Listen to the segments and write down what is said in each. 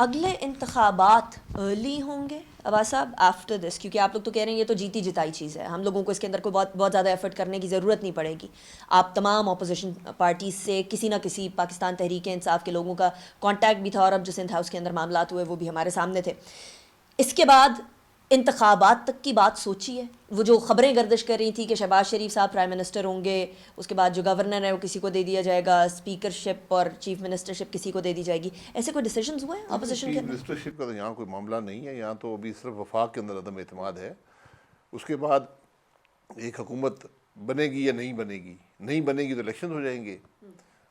اگلے انتخابات ارلی ہوں گے عباس صاحب آفٹر دس؟ کیونکہ آپ لوگ تو کہہ رہے ہیں یہ تو جیتی جتائی چیز ہے، ہم لوگوں کو اس کے اندر کوئی بہت زیادہ ایفرٹ کرنے کی ضرورت نہیں پڑے گی. آپ تمام اپوزیشن پارٹیز سے کسی نہ کسی پاکستان تحریک انصاف کے لوگوں کا کانٹیکٹ بھی تھا، اور اب جو سندھ ہاؤس کے اندر معاملات ہوئے وہ بھی ہمارے سامنے تھے. اس کے بعد انتخابات تک کی بات سوچی ہے؟ وہ جو خبریں گردش کر رہی تھیں کہ شہباز شریف صاحب پرائم منسٹر ہوں گے، اس کے بعد جو گورنر ہے وہ کسی کو دے دیا جائے گا، اسپیکرشپ اور چیف منسٹرشپ کسی کو دے دی جائے گی، ایسے کوئی ڈیسیجنز ہوئے ہیں اپوزیشن کے چیف اندر؟ منسٹرشپ کا تو یہاں کوئی معاملہ نہیں ہے، یہاں تو ابھی صرف وفاق کے اندر عدم اعتماد ہے. اس کے بعد ایک حکومت بنے گی یا نہیں بنے گی، نہیں بنے گی تو الیکشن ہو جائیں گے،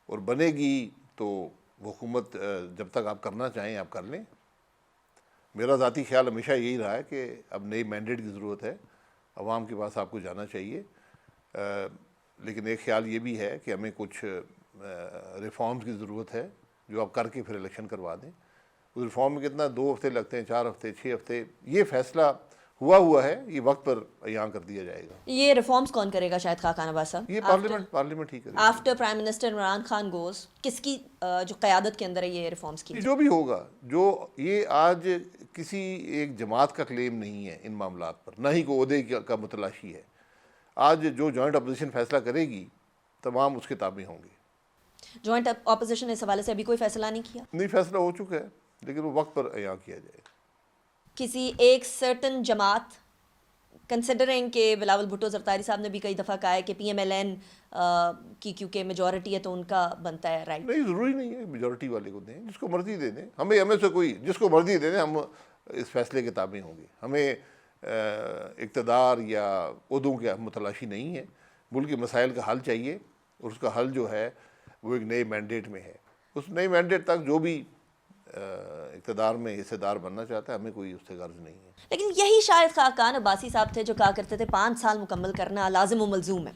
اور بنے گی تو وہ حکومت جب تک آپ کرنا چاہیں آپ کر لیں. میرا ذاتی خیال ہمیشہ یہی رہا ہے کہ اب نئی مینڈیٹ کی ضرورت ہے، عوام کے پاس آپ کو جانا چاہیے. لیکن ایک خیال یہ بھی ہے کہ ہمیں کچھ ریفارمز کی ضرورت ہے جو آپ کر کے پھر الیکشن کروا دیں. اس ریفارم میں کتنا 2 ہفتے لگتے ہیں، 4 ہفتے، 6 ہفتے، یہ فیصلہ ہوا ہے، یہ وقت پر عیاں کر دیا جائے گا. یہ ریفارمز کون کرے گا شاید خاقان عباس صاحب؟ یہ پارلیمنٹ ہی کرے گی. After prime minister Imran Khan goes, کس کی جو قیادت کے اندر ہے یہ ریفارمز کی؟ جو بھی ہوگا، جو یہ آج کسی ایک جماعت کا کلیم نہیں ہے ان معاملات پر، نہ ہی کوئی عہدے کا متلاشی ہے. آج جو جوائنٹ اپوزیشن فیصلہ کرے گی تمام اس کے تابع ہوں گے. جوائنٹ اپوزیشن اس حوالے سے ابھی کوئی فیصلہ نہیں کیا؟ نہیں، فیصلہ ہو چکا ہے لیکن وہ وقت پر عیاں کیا جائے گا. کسی ایک سرٹن جماعت، کنسیڈرنگ کہ بلاول بھٹو زرتاری صاحب نے بھی کئی دفعہ کہا ہے کہ پی ایم ایل این کی کیونکہ میجورٹی ہے تو ان کا بنتا ہے رائٹ؟ نہیں، ضروری نہیں ہے میجورٹی والے کو دیں، جس کو مرضی دے دیں. ہمیں سے کوئی جس کو مرضی دے دیں، ہم اس فیصلے کے تابع ہوں گے. ہمیں اقتدار یا عہدوں کے متلاشی نہیں ہے. ملک کے مسائل کا حل چاہیے، اور اس کا حل جو ہے وہ ایک نئے مینڈیٹ میں ہے. اس نئے مینڈیٹ تک جو بھی اقتدار میں حصے دار بننا چاہتا ہے، ہمیں کوئی اس سے غرض نہیں ہے. لیکن یہی شاید خاقان عباسی صاحب تھے جو کہا کرتے تھے 5 سال مکمل کرنا لازم و ملزوم ہے،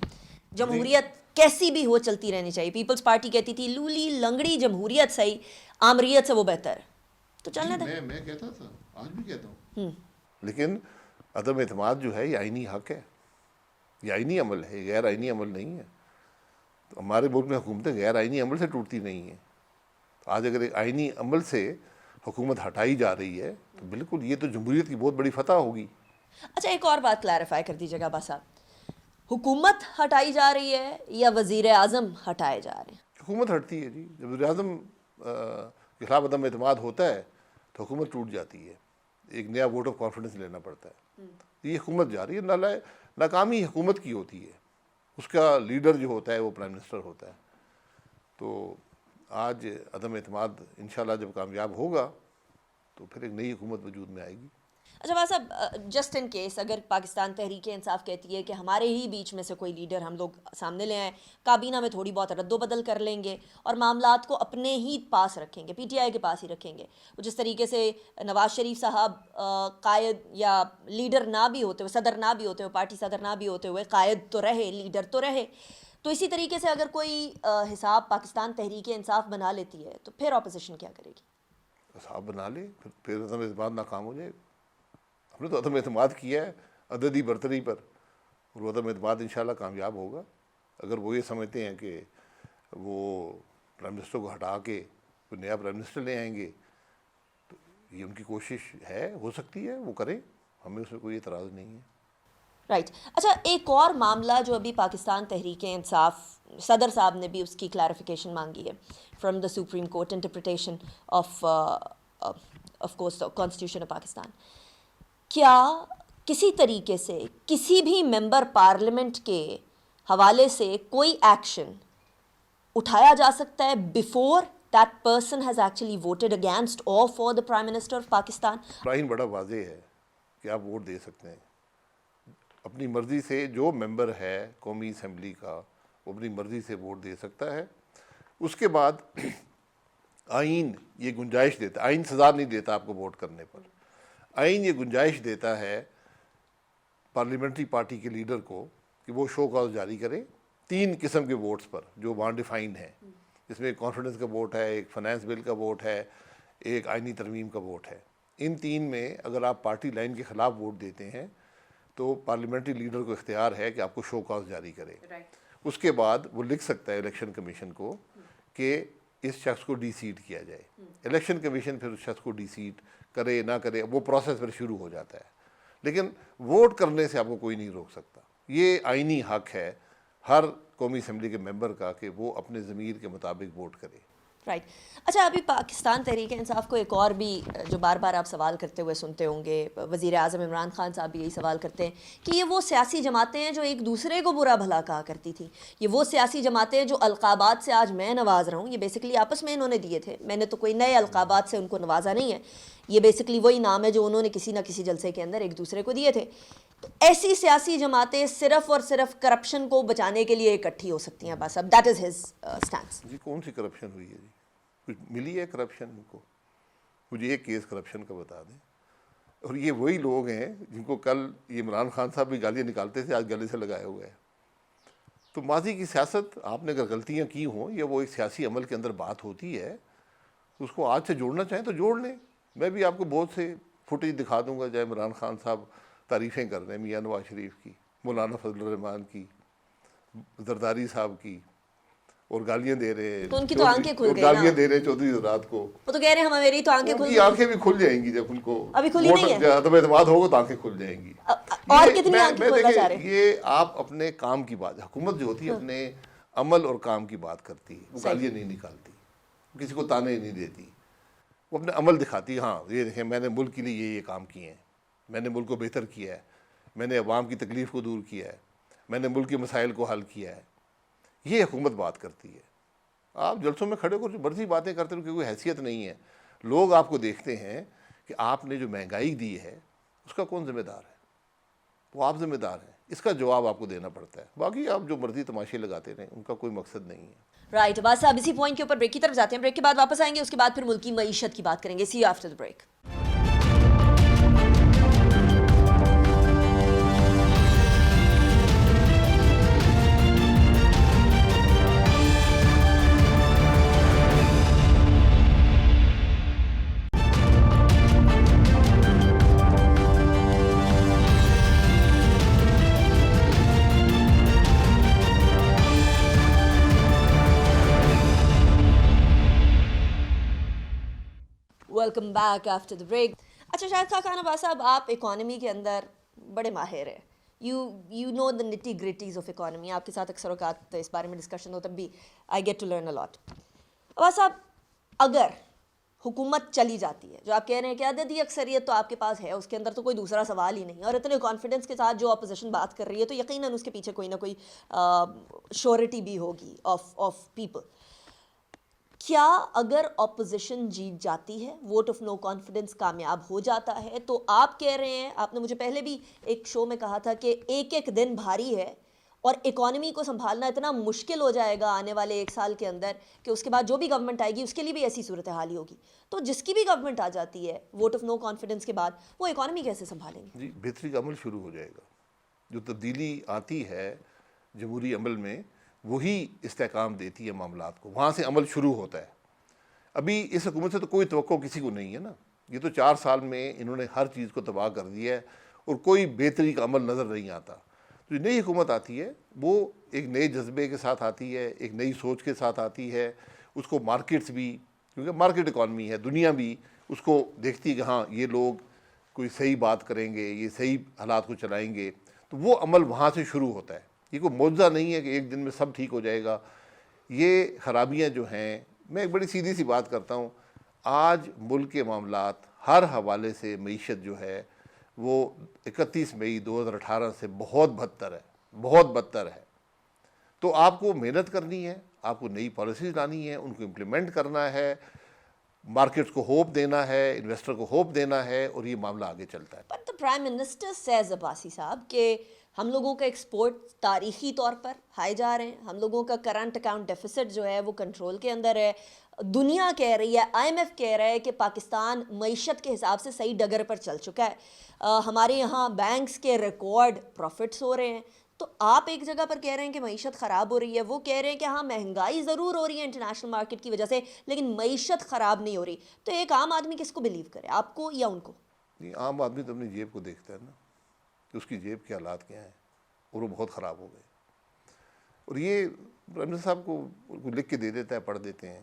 جمہوریت کیسی بھی ہو چلتی رہنی چاہیے. پیپلز پارٹی کہتی تھی لولی لنگڑی جمہوریت صحیح، آمریت سے وہ بہتر ہے. تو چلنے دیں. میں کہتا تھا، آج بھی کہتا ہوں. لیکن عدم اعتماد جو ہے یہ آئینی حق ہے، یہ آئینی عمل ہے، غیر آئینی عمل نہیں ہے. تو ہمارے ملک میں حکومتیں غیر آئینی عمل سے ٹوٹتی نہیں ہیں. تو آج اگر ایک آئینی عمل سے حکومت ہٹائی جا رہی ہے تو بالکل یہ تو جمہوریت کی بہت بڑی فتح ہوگی. اچھا ایک اور بات کلیریفائی کر دیجیے گا عباس صاحب، حکومت ہٹائی جا رہی ہے یا وزیر اعظم ہٹائے جا رہے ہیں؟ حکومت ہٹتی ہے جی. جب وزیر اعظم کے خلاف عدم اعتماد ہوتا ہے تو حکومت ٹوٹ جاتی ہے، ایک نیا ووٹ آف کانفیڈنس لینا پڑتا ہے. یہ حکومت جا رہی ہے، ناکامی حکومت کی ہوتی ہے، اس کا لیڈر جو ہوتا ہے وہ پرائم منسٹر ہوتا ہے. تو آج عدم اعتماد انشاءاللہ جب کامیاب ہوگا تو پھر ایک نئی حکومت وجود میں آئے گی. اچھا عباس صاحب، جسٹ ان کیس اگر پاکستان تحریک انصاف کہتی ہے کہ ہمارے ہی بیچ میں سے کوئی لیڈر ہم لوگ سامنے لے آئیں، کابینہ میں تھوڑی بہت رد و بدل کر لیں گے اور معاملات کو اپنے ہی پاس رکھیں گے، پی ٹی آئی کے پاس ہی رکھیں گے، جس طریقے سے نواز شریف صاحب قائد یا لیڈر نہ بھی ہوتے ہوئے، صدر نہ بھی ہوتے ہوئے، پارٹی صدر نہ بھی ہوتے ہوئے قائد تو رہے، لیڈر تو رہے، تو اسی طریقے سے اگر کوئی حساب پاکستان تحریک انصاف بنا لیتی ہے تو پھر اپوزیشن کیا کرے گی؟ حساب بنا لے، پھر عدم اعتماد ناکام ہو جائے. ہم نے تو عدم اعتماد کیا ہے عددی برتری پر، اور وہ عدم اعتماد انشاءاللہ کامیاب ہوگا. اگر وہ یہ سمجھتے ہیں کہ وہ پرائم منسٹر کو ہٹا کے کوئی نیا پرائم منسٹر لے آئیں گے تو یہ ان کی کوشش ہے، ہو سکتی ہے، وہ کریں، ہمیں اس میں کوئی اعتراض نہیں ہے. رائٹ. اچھا ایک اور معاملہ جو ابھی پاکستان تحریک انصاف صدر صاحب نے بھی اس کی کلیریفیکیشن مانگی ہے from the supreme court interpretation of course constitution of Pakistan. کیا کسی طریقے سے کسی بھی ممبر پارلیمنٹ کے حوالے سے کوئی ایکشن اٹھایا جا سکتا ہے before that person has actually voted against اور for the prime minister of Pakistan? Line بڑا واضح ہے کہ آپ ووٹ دے سکتے ہیں اپنی مرضی سے. جو ممبر ہے قومی اسمبلی کا وہ اپنی مرضی سے ووٹ دے سکتا ہے. اس کے بعد آئین یہ گنجائش دیتا ہے، آئین سزا نہیں دیتا آپ کو ووٹ کرنے پر، آئین یہ گنجائش دیتا ہے پارلیمنٹری پارٹی کے لیڈر کو کہ وہ شو کاز جاری کرے 3 قسم کے ووٹس پر جو وہاں ڈیفائنڈ ہیں، جس میں ایک کانفیڈنس کا ووٹ ہے، ایک فائنانس بل کا ووٹ ہے، ایک آئینی ترمیم کا ووٹ ہے. ان 3 میں اگر آپ پارٹی لائن کے خلاف ووٹ دیتے ہیں تو پارلیمنٹری لیڈر کو اختیار ہے کہ آپ کو شو کاز جاری کرے. اس کے بعد وہ لکھ سکتا ہے الیکشن کمیشن کو کہ اس شخص کو ڈی سیٹ کیا جائے. الیکشن کمیشن پھر اس شخص کو ڈی سیٹ کرے نہ کرے, وہ پروسیس پھر شروع ہو جاتا ہے. لیکن ووٹ کرنے سے آپ کو کوئی نہیں روک سکتا. یہ آئینی حق ہے ہر قومی اسمبلی کے ممبر کا کہ وہ اپنے ضمیر کے مطابق ووٹ کرے. رائٹ. اچھا, ابھی پاکستان تحریک انصاف کو ایک اور بھی جو بار بار آپ سوال کرتے ہوئے سنتے ہوں گے, وزیر اعظم عمران خان صاحب بھی یہی سوال کرتے ہیں کہ یہ وہ سیاسی جماعتیں ہیں جو ایک دوسرے کو برا بھلا کہا کرتی تھیں, یہ وہ سیاسی جماعتیں جو القابات سے آج میں نواز رہا ہوں, یہ بیسکلی آپس میں انہوں نے دیے تھے, میں نے تو کوئی نئے القابات سے ان کو نوازا نہیں ہے, یہ بیسکلی وہی نام ہے جو انہوں نے کسی نہ کسی جلسے کے اندر ایک دوسرے کو دیے تھے. تو ایسی سیاسی جماعتیں صرف اور صرف کرپشن کو بچانے کے لیے اکٹھی ہو سکتی ہیں بس. اب دیٹ از ہز اسٹانس. جی کون سی کرپشن ہوئی ہے جی؟ کچھ ملی ہے کرپشن ان کو؟ مجھے ایک کیس کرپشن کا بتا دیں. اور یہ وہی لوگ ہیں جن کو کل یہ عمران خان صاحب بھی گالیاں نکالتے تھے, آج گلے سے لگائے ہوئے ہیں. تو ماضی کی سیاست, آپ نے اگر غلطیاں کی ہوں یا وہ ایک سیاسی عمل کے اندر بات ہوتی ہے, اس کو آج سے جوڑنا چاہیں تو جوڑ لیں. میں بھی آپ کو بہت سے فوٹیج دکھا دوں گا جہاں عمران خان صاحب تعریفیں کر رہے ہیں میاں نواز شریف کی, مولانا فضل الرحمان کی, زرداری صاحب کی, اور گالیاں دے رہے ہیں, تو ان کی تو آنکھیں کھل گئی نا. گالیاں دے رہے ہیں چودھری حضرات کو. وہ تو کہہ رہے ہیں میری تو آنکھیں کھل ان کی گئی. آنکھیں بھی کھل جائیں گی جب ان کو ابھی کھلی نہیں ہے. عدم اعتماد ہوگا تو آنکھیں کھل جائیں گی. اور کتنی آنکھیں کھولنا چاہ رہے ہیں؟ یہ آپ اپنے کام کی بات, حکومت جو ہوتی ہے اپنے عمل اور کام کی بات کرتی ہے, وہ گالیاں نہیں نکالتی, کسی کو تانے نہیں دیتی, وہ اپنے عمل دکھاتی ہے. ہاں یہ دیکھیں میں نے ملک کے لیے یہ کام کیے ہیں, میں نے ملک کو بہتر کیا ہے, میں نے عوام کی تکلیف کو دور کیا ہے, میں نے ملک کے مسائل کو حل کیا ہے. یہ حکومت بات کرتی ہے. آپ جلسوں میں کھڑے ہو کر مرضی باتیں کرتے ہو, کوئی حیثیت نہیں ہے. لوگ آپ کو دیکھتے ہیں کہ آپ نے جو مہنگائی دی ہے اس کا کون ذمہ دار ہے؟ وہ آپ ذمہ دار ہیں, اس کا جواب آپ کو دینا پڑتا ہے. باقی آپ جو مرضی تماشے لگاتے رہیں, ان کا کوئی مقصد نہیں ہے. رائٹ. بس اب اسی پوائنٹ کے اوپر بریک کی طرف جاتے ہیں, بریک کے بعد واپس آئیں گے, اس کے بعد پھر ملک کی معیشت کی بات کریں گے. See you after the break. Welcome back after the break. اچھا شاہد خان عباس صاحب, آپ اکانومی کے اندر بڑے ماہر ہیں, you know the nitty gritties of economy. آپ کے ساتھ اکثر اوقات اس بارے میں ڈسکشن ہو, تب بھی I get to learn a lot. Abbas sahab, اگر حکومت چلی جاتی ہے, جو آپ کہہ رہے ہیں کہ عددی اکثریت تو آپ کے پاس ہے, اس کے اندر تو کوئی دوسرا سوال ہی نہیں, اور اتنے کانفیڈنس کے ساتھ جو اپوزیشن بات کر رہی ہے, تو یقیناً اس کے پیچھے کوئی نہ کوئی شیورٹی بھی ہوگی آف پیپل. کیا اگر اپوزیشن جیت جاتی ہے, ووٹ آف نو کانفیڈنس کامیاب ہو جاتا ہے, تو آپ کہہ رہے ہیں, آپ نے مجھے پہلے بھی ایک شو میں کہا تھا کہ ایک ایک دن بھاری ہے اور اکانومی کو سنبھالنا اتنا مشکل ہو جائے گا آنے والے ایک سال کے اندر کہ اس کے بعد جو بھی گورنمنٹ آئے گی اس کے لیے بھی ایسی صورتحال ہی ہوگی. تو جس کی بھی گورنمنٹ آ جاتی ہے ووٹ آف نو کانفیڈنس کے بعد, وہ اکانومی کیسے سنبھالیں گے؟ جی بہتری کا عمل شروع ہو جائے گا. جو تبدیلی آتی ہے جمہوری عمل میں, وہی استحکام دیتی ہے معاملات کو, وہاں سے عمل شروع ہوتا ہے. ابھی اس حکومت سے تو کوئی توقع کسی کو نہیں ہے نا. یہ تو 4 سال میں انہوں نے ہر چیز کو تباہ کر دیا ہے اور کوئی بہتری کا عمل نظر نہیں آتا. تو جو نئی حکومت آتی ہے وہ ایک نئے جذبے کے ساتھ آتی ہے, ایک نئی سوچ کے ساتھ آتی ہے. اس کو مارکیٹس بھی, کیونکہ مارکیٹ اکانومی ہے, دنیا بھی اس کو دیکھتی ہے کہ ہاں یہ لوگ کوئی صحیح بات کریں گے, یہ صحیح حالات کو چلائیں گے, تو وہ عمل وہاں سے شروع ہوتا ہے. یہ کوئی معجزہ نہیں ہے کہ ایک دن میں سب ٹھیک ہو جائے گا. یہ خرابیاں جو ہیں, میں ایک بڑی سیدھی سی بات کرتا ہوں, آج ملک کے معاملات ہر حوالے سے, معیشت جو ہے وہ 31 مئی 2018 سے بہت بدتر ہے, بہت بدتر ہے. تو آپ کو محنت کرنی ہے, آپ کو نئی پالیسیز لانی ہے, ان کو امپلیمنٹ کرنا ہے, مارکیٹس کو ہوپ دینا ہے, انویسٹر کو ہوپ دینا ہے, اور یہ معاملہ آگے چلتا ہے. But the prime minister says Abbasi sahib کہ ہم لوگوں کا ایکسپورٹ تاریخی طور پر ہائے جا رہے ہیں, ہم لوگوں کا کرنٹ اکاؤنٹ ڈیفیسٹ جو ہے وہ کنٹرول کے اندر ہے, دنیا کہہ رہی ہے, آئی ایم ایف کہہ رہا ہے کہ پاکستان معیشت کے حساب سے صحیح ڈگر پر چل چکا ہے, ہمارے یہاں بینکس کے ریکارڈ پروفٹس ہو رہے ہیں. تو آپ ایک جگہ پر کہہ رہے ہیں کہ معیشت خراب ہو رہی ہے, وہ کہہ رہے ہیں کہ ہاں مہنگائی ضرور ہو رہی ہے انٹرنیشنل مارکیٹ کی وجہ سے, لیکن معیشت خراب نہیں ہو رہی. تو ایک عام آدمی کس کو بلیو کرے, آپ کو یا ان کو؟ نہیں, عام آدمی تو اپنی جیب کو دیکھتا ہے نا, کہ اس کی جیب کے حالات کیا ہیں, اور وہ بہت خراب ہو گئے. اور یہ پرائم منسٹر صاحب کو لکھ کے دے دیتا ہے, پڑھ دیتے ہیں.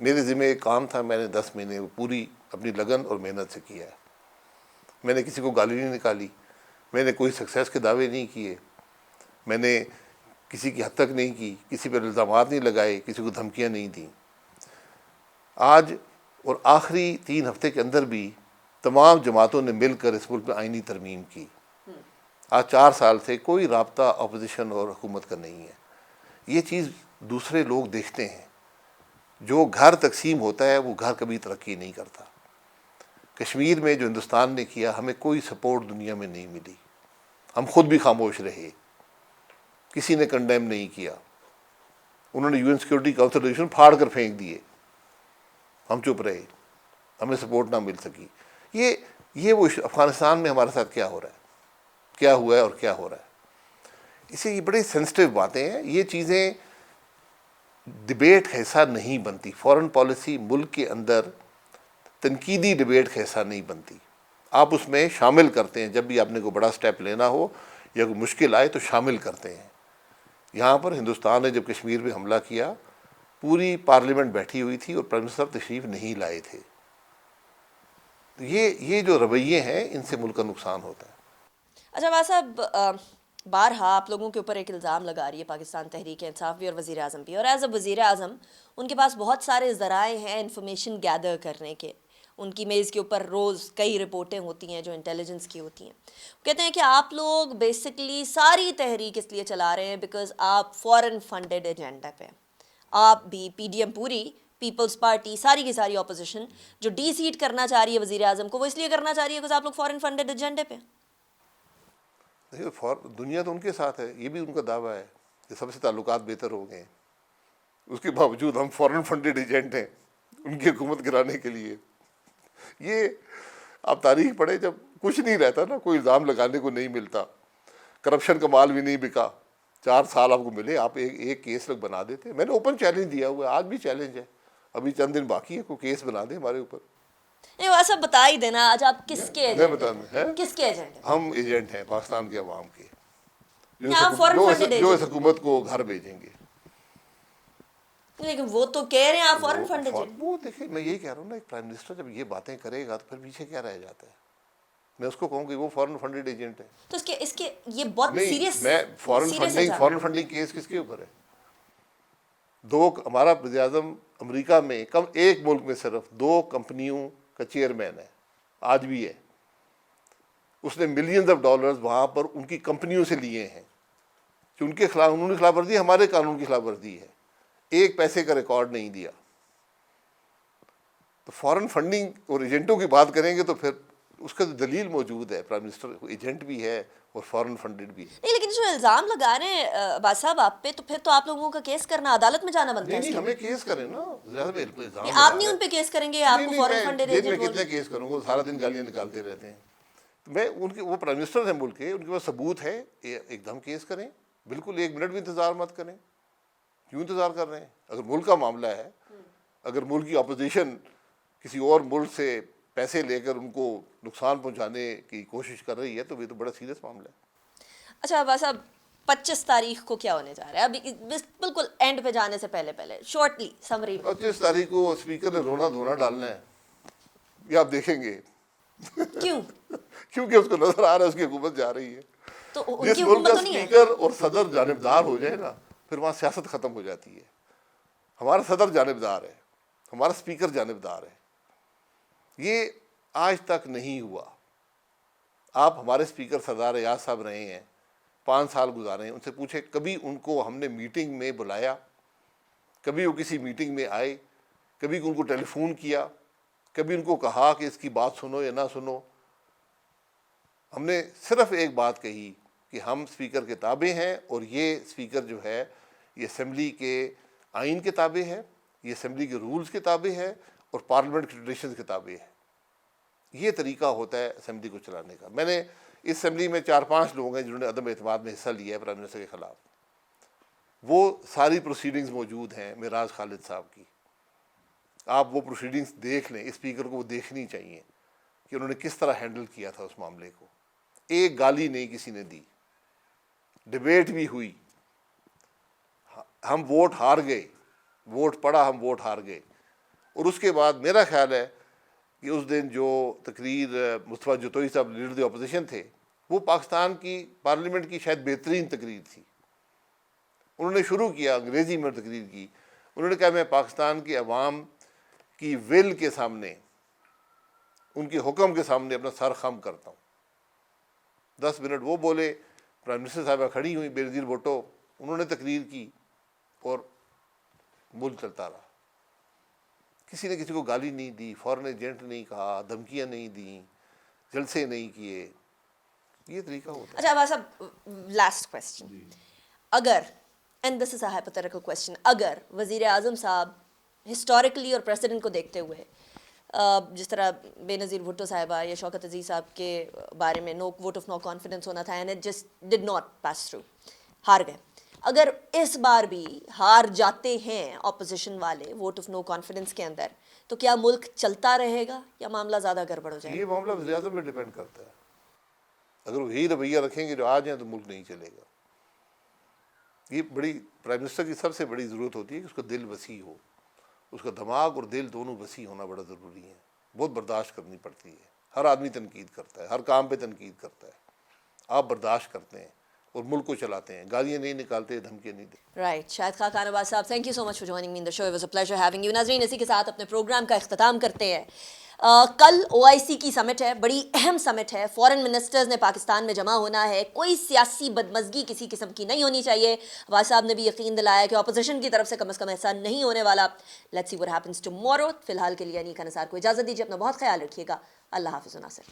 میرے ذمہ ایک کام تھا، میں نے 10 مہینے پوری اپنی لگن اور محنت سے کیا ہے. میں نے کسی کو گالی نہیں نکالی، میں نے کوئی سکسیس کے دعوے نہیں کیے، میں نے کسی کی حد تک نہیں کی، کسی پر الزامات نہیں لگائے، کسی کو دھمکیاں نہیں دیں. آج اور آخری 3 ہفتے کے اندر بھی تمام جماعتوں نے مل کر اس ملک میں آئینی ترمیم کی. آج 4 سال سے کوئی رابطہ اپوزیشن اور حکومت کا نہیں ہے. یہ چیز دوسرے لوگ دیکھتے ہیں. جو گھر تقسیم ہوتا ہے وہ گھر کبھی ترقی نہیں کرتا. کشمیر میں جو ہندوستان نے کیا، ہمیں کوئی سپورٹ دنیا میں نہیں ملی. ہم خود بھی خاموش رہے، کسی نے کنڈیم نہیں کیا. انہوں نے UN سیکورٹی کونسل ریزولوشن پھاڑ کر پھینک دیے، ہم چپ رہے، ہمیں سپورٹ نہ مل سکی. یہ وہ افغانستان میں ہمارے ساتھ کیا ہو رہا ہے، کیا ہوا ہے اور کیا ہو رہا ہے. اسے یہ بڑی سینسٹیو باتیں ہیں. یہ چیزیں ڈبیٹ کا حصہ نہیں بنتی. فارن پالیسی ملک کے اندر تنقیدی ڈبیٹ کا حصہ نہیں بنتی. آپ اس میں شامل کرتے ہیں، جب بھی آپ نے کوئی بڑا سٹیپ لینا ہو یا کوئی مشکل آئے تو شامل کرتے ہیں. یہاں پر ہندوستان نے جب کشمیر پہ حملہ کیا، پوری پارلیمنٹ بیٹھی ہوئی تھی اور پرائم منسٹر تشریف نہیں لائے تھے. یہ جو رویے ہیں، ان سے ملک کا نقصان ہوتا ہے. اچھا عباس صاحب، بارہا آپ لوگوں کے اوپر ایک الزام لگا رہی ہے پاکستان تحریک انصاف بھی اور وزیر اعظم بھی، اور ایز اے وزیر اعظم ان کے پاس بہت سارے ذرائع ہیں انفارمیشن گیدر کرنے کے. ان کی میز کے اوپر روز کئی رپورٹیں ہوتی ہیں جو انٹیلیجنس کی ہوتی ہیں. کہتے ہیں کہ آپ لوگ بیسکلی ساری تحریک اس لیے چلا رہے ہیں بیکاز آپ فورن فنڈڈ ایجنڈا پہ. آپ بھی PDM پوری پیپلز پارٹی ساری کی ساری اپوزیشن جو ڈی سیٹ کرنا چاہ رہی ہے وزیر اعظم کو، وہ اس لیے کرنا چاہ رہی ہے بیکاز آپ لوگ فورن فنڈڈ ایجنڈے پہ. دیکھیے، دنیا تو ان کے ساتھ ہے، یہ بھی ان کا دعویٰ ہے کہ سب سے تعلقات بہتر ہو گئے ہیں. اس کے باوجود ہم فورن فنڈڈ ایجنٹ ہیں ان کی حکومت گرانے کے لیے. یہ آپ تاریخ پڑھیں، جب کچھ نہیں رہتا نا، کوئی الزام لگانے کو نہیں ملتا، کرپشن کا مال بھی نہیں بکا، 4 سال آپ کو ملے، آپ ایک کیس لگ بنا دیتے. میں نے اوپن چیلنج دیا ہوا ہے، آج بھی چیلنج ہے، ابھی چند دن باقی ہے، کوئی کیس بنا دیں ہمارے اوپر. نہیں، وہ ایسا بتا ہی دینا آج آپ کس کے میں ایجنڈے بتا دیں، کس کے ایجنڈے ہم ایجنٹ ہیں پاکستان کے عوام کے، آپ فورن فنڈڈ جو اس ایجنٹ. حکومت کو گھر بھیجیں گے. لیکن وہ تو کہہ رہے ہیں آپ فورن فنڈ ایجنٹ. وہ دیکھیں، میں یہی کہہ رہا ہوں نا، ایک پرائم منسٹر جب یہ باتیں کرے گا تو پھر پیچھے کیا رہ جاتا ہے. میں اس کو کہوں کہ وہ فورن فنڈڈ ایجنٹ ہے. تو اس کے یہ بہت نہیں، سیریس میں فورن فنڈنگ کیس کس کے اوپر ہے؟ ہمارا وزیر اعظم امریکہ میں کم ایک ملک میں صرف 2 کمپنیوں کا چیئرمین ہے، آج بھی ہے. اس نے ملینز آف ڈالرز وہاں پر ان کی کمپنیوں سے لیے ہیں کہ ان کے خلاف، انہوں نے خلاف ورزی ہمارے قانون کی خلاف ورزی ہے. ایک پیسے کا ریکارڈ نہیں دیا. تو فورن فنڈنگ اور ایجنٹوں کی بات کریں گے تو پھر اس کا دلیل موجود ہے، پرائم منسٹر ایجنٹ بھی ہے اور فورن فنڈڈ بھی ہے. نہیں، لیکن جو الزام لگا رہے ہیں عباس صاحب آپ پہ، تو پھر تو آپ لوگوں کا کیس کرنا، عدالت میں جانا بنتا ہے. نہیں، ہمیں کیس کریں نا. آپ نہیں ان پہ کیس کریں گے، آپ کو فورن فنڈڈ دن میں ایجنٹ کتنے کیس کروں گا، سارا دن گالیاں نکالتے رہتے ہیں. میں وہ پرائم منسٹر ہیں ملک کے، ان کے پاس ثبوت ہے، ایک دم کیس کریں. بالکل 1 منٹ بھی انتظار مت کریں. کیوں انتظار کر رہے ہیں؟ اگر ملک کا معاملہ ہے، اگر ملک کی اپوزیشن کسی اور ملک سے پیسے لے کر ان کو نقصان پہنچانے کی کوشش کر رہی ہے تو یہ تو بڑا سیریس معاملہ ہے. اچھا عباس صاحب، 25 تاریخ کو کیا ہونے جا رہا ہے؟ ابھی بالکل اینڈ پہ جانے سے پہلے شارٹلی سمری میں. 25 تاریخ کو اسپیکر نے رونا دھونا ڈالنا ہے، یہ آپ دیکھیں گے. کیوں؟ کیونکہ اس کو نظر آ رہا ہے اس کی حکومت جا رہی ہے. تو ان جس کی ملک حکومت کا تو نہیں ہے. اسپیکر اور صدر جانبدار ہو جائے نا، پھر وہاں سیاست ختم ہو جاتی ہے. ہمارا صدر جانبدار ہے، ہمارا اسپیکر جانبدار ہے. یہ آج تک نہیں ہوا. آپ ہمارے اسپیکر سردار ایاز صاحب رہے ہیں، 5 سال گزارے ہیں، ان سے پوچھیں کبھی ان کو ہم نے میٹنگ میں بلایا؟ کبھی وہ کسی میٹنگ میں آئے؟ کبھی ان کو ٹیلی فون کیا؟ کبھی ان کو کہا کہ اس کی بات سنو یا نہ سنو؟ ہم نے صرف ایک بات کہی کہ ہم اسپیکر کے تابع ہیں، اور یہ اسپیکر جو ہے یہ اسمبلی کے آئین کے تابع ہے، یہ اسمبلی کے رولز کے تابع ہے، اور پارلیمنٹ کے ٹریڈیشنز کے تابع ہے. یہ طریقہ ہوتا ہے اسمبلی کو چلانے کا. میں نے اس اسمبلی میں 4-5 لوگ ہیں جنہوں نے عدم اعتماد میں حصہ لیا ہے پرائم منسٹر کے خلاف. وہ ساری پروسیڈنگز موجود ہیں معراج خالد صاحب کی. آپ وہ پروسیڈنگز دیکھ لیں، اسپیکر کو وہ دیکھنی چاہیے کہ انہوں نے کس طرح ہینڈل کیا تھا اس معاملے کو. ایک گالی نہیں کسی نے دی. ڈبیٹ بھی ہوئی. ہم ووٹ ہار گئے، ووٹ پڑا، ہم ووٹ ہار گئے. اور اس کے بعد میرا خیال ہے کہ اس دن جو تقریر مصطفیٰ جتوئی صاحب لیڈر دی اپوزیشن تھے، وہ پاکستان کی پارلیمنٹ کی شاید بہترین تقریر تھی. انہوں نے شروع کیا انگریزی میں تقریر کی. انہوں نے کہا میں پاکستان کی عوام کی ول کے سامنے، ان کے حکم کے سامنے اپنا سر خم کرتا ہوں. 10 منٹ وہ بولے، پرائم منسٹر صاحبہ کھڑی ہوئی، بے نظیر بھٹو، انہوں نے تقریر کی اور ملک چلتا رہا. کسی نے کسی کو گالی نہیں دی، فورن ایجنٹ نہیں کہا، دھمکیاں نہیں دیں، جلسے نہیں کیے. یہ طریقہ ہوتا ہے. اچھا عباس صاحب، لاسٹ کویسچن، اگر and this is a hypothetical question, اگر وزیر اعظم صاحب ہسٹوریکلی اور پریسیڈنٹ کو دیکھتے ہوئے جس طرح بے نظیر بھٹو صاحبہ یا شوکت عزیز صاحب کے بارے میں ووٹ آف نو کانفیڈنس ہونا تھا and it just did not pass through, ہار گئے، اگر اس بار بھی ہار جاتے ہیں اپوزیشن والے ووٹ آف نو کانفیڈنس کے اندر، تو کیا ملک چلتا رہے گا یا معاملہ زیادہ گڑبڑ ہو جائے گا؟ یہ معاملہ وزیر اعظم پہ ڈپینڈ کرتا ہے. اگر وہ یہی رویہ رکھیں گے جو آج ہیں تو ملک نہیں چلے گا. یہ بڑی پرائم منسٹر کی سب سے بڑی ضرورت ہوتی ہے کہ اس کا دل وسیع ہو، اس کا دماغ اور دل دونوں وسیع ہونا بڑا ضروری ہے. بہت برداشت کرنی پڑتی ہے. ہر آدمی تنقید کرتا ہے، ہر کام پہ تنقید کرتا ہے. آپ برداشت کرتے ہیں اور ملک کو چلاتے ہیں، گالیاں نہیں نکالتے، دھمکیاں نہیں دیتے. رائٹ. شاہد خاقان عباس صاحب، thank you so much for joining me in the show. It was a pleasure having you. ناظرین، اسی کے ساتھ اپنے پروگرام کا اختتام کرتے ہیں. کل OIC کی سمٹ ہے، بڑی اہم سمٹ ہے. فورن منسٹرز نے پاکستان میں جمع ہونا ہے. کوئی سیاسی بدمزگی کسی قسم کی نہیں ہونی چاہیے. عباس صاحب نے بھی یقین دلایا کہ اپوزیشن کی طرف سے کم از کم ایسا نہیں ہونے والا. Let's see what happens tomorrow. فی الحال کے لیے انیکا نثار کو اجازت دیجیے. اپنا بہت خیال رکھیے گا. اللہ حافظ. ناصر.